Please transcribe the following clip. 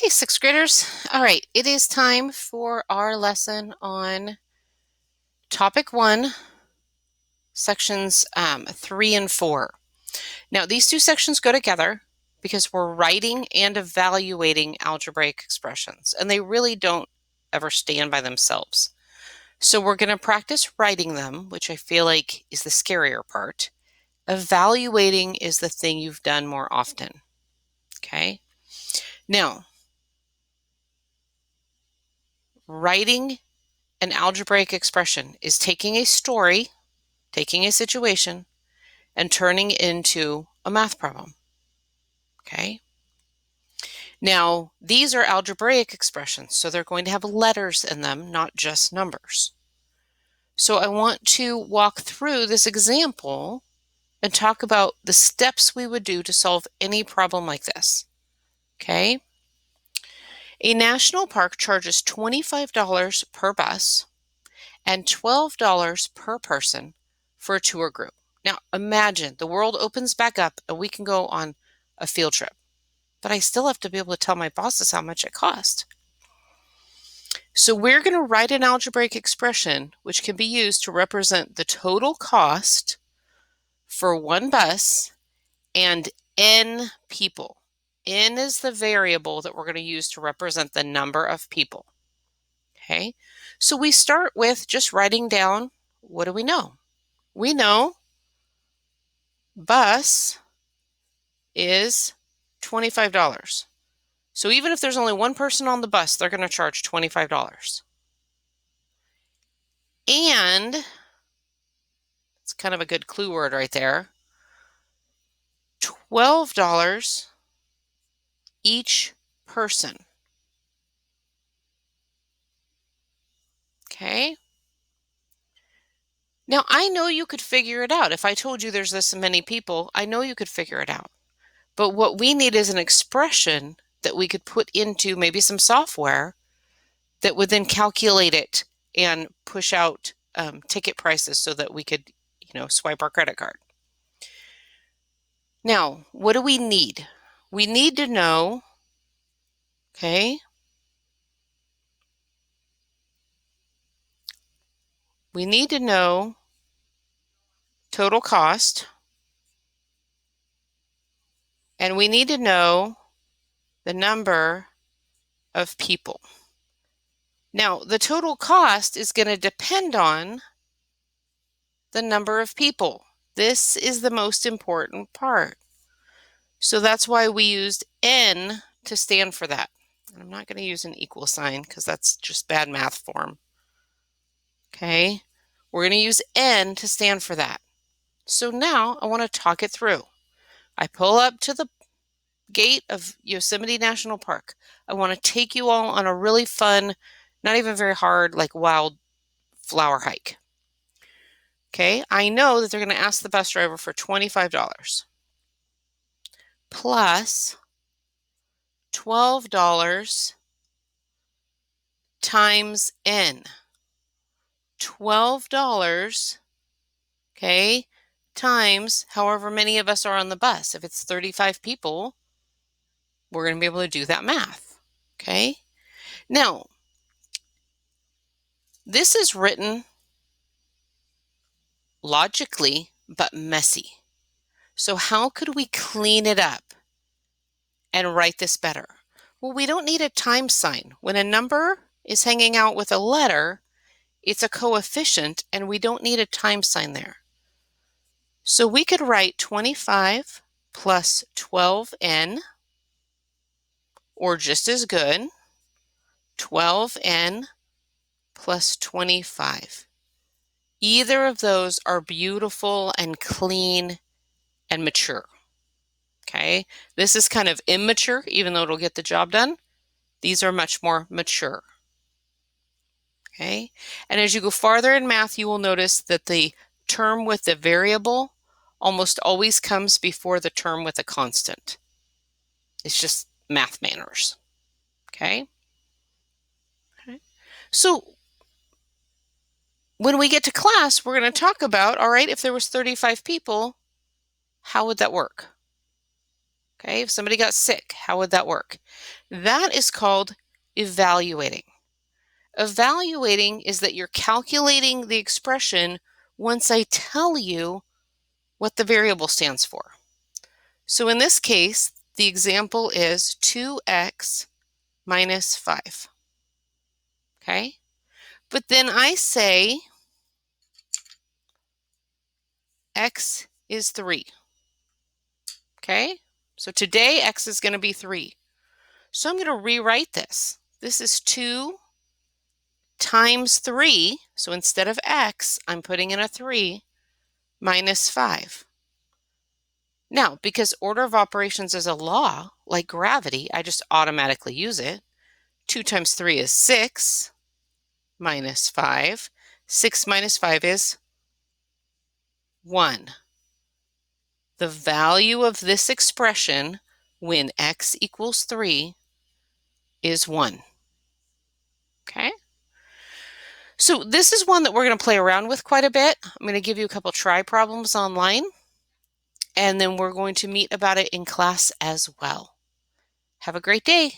Hey, sixth graders. All right, it is time for our lesson on topic 1, sections 3 and 4. Now, these two sections go together because we're writing and evaluating algebraic expressions, and they really don't ever stand by themselves. So we're going to practice writing them, which I feel like is the scarier part. Evaluating is the thing you've done more often. Okay? Now, writing an algebraic expression is taking a story, taking a situation, and turning it into a math problem. Okay? Now, these are algebraic expressions, so they're going to have letters in them, not just numbers. So I want to walk through this example and talk about the steps we would do to solve any problem like this. Okay? A national park charges $25 per bus and $12 per person for a tour group. Now, imagine the world opens back up and we can go on a field trip, but I still have to be able to tell my bosses how much it cost. So we're going to write an algebraic expression which can be used to represent the total cost for one bus and n people. N is the variable that we're going to use to represent the number of people. Okay, so we start with just writing down, what do we know? We know bus is $25. So even if there's only one person on the bus, they're going to charge $25. And it's kind of a good clue word right there. $12 each person. Okay. Now, I know you could figure it out. If I told you there's this many people, I know you could figure it out. But what we need is an expression that we could put into maybe some software that would then calculate it and push out ticket prices so that we could, swipe our credit card. Now, what do we need? We need to know, okay, we need to know total cost, and we need to know the number of people. Now, the total cost is going to depend on the number of people. This is the most important part. So that's why we used N to stand for that. And I'm not going to use an equal sign because that's just bad math form. Okay, we're going to use N to stand for that. So now I want to talk it through. I pull up to the gate of Yosemite National Park. I want to take you all on a really fun, not even very hard, like wild flower hike. Okay, I know that they're going to ask the bus driver for $25 plus $12 times N. $12, okay, times however many of us are on the bus. If it's 35 people, we're going to be able to do that math, okay? Now, this is written logically, but messy. So how could we clean it up and write this better? Well, we don't need a times sign. When a number is hanging out with a letter, it's a coefficient, and we don't need a times sign there. So we could write 25 plus 12n, or just as good, 12n plus 25. Either of those are beautiful and clean and mature. Okay, this is kind of immature, even though it'll get the job done. These are much more mature. Okay, and as you go farther in math, you will notice that the term with the variable almost always comes before the term with a constant. It's just math manners. Okay? So when we get to class, we're going to talk about, all right, if there was 35 people, how would that work? Okay, if somebody got sick, how would that work? That is called evaluating. Evaluating is that you're calculating the expression once I tell you what the variable stands for. So in this case, the example is 2x minus 5. Okay? But then I say x is 3. Okay? So today x is going to be 3. So I'm going to rewrite this. This is 2 times 3. So instead of x, I'm putting in a 3 minus 5. Now, because order of operations is a law, like gravity, I just automatically use it. 2 times 3 is 6 minus 5. 6 minus 5 is 1. The value of this expression when x equals 3 is 1. Okay? So this is one that we're going to play around with quite a bit. I'm going to give you a couple try problems online, and then we're going to meet about it in class as well. Have a great day.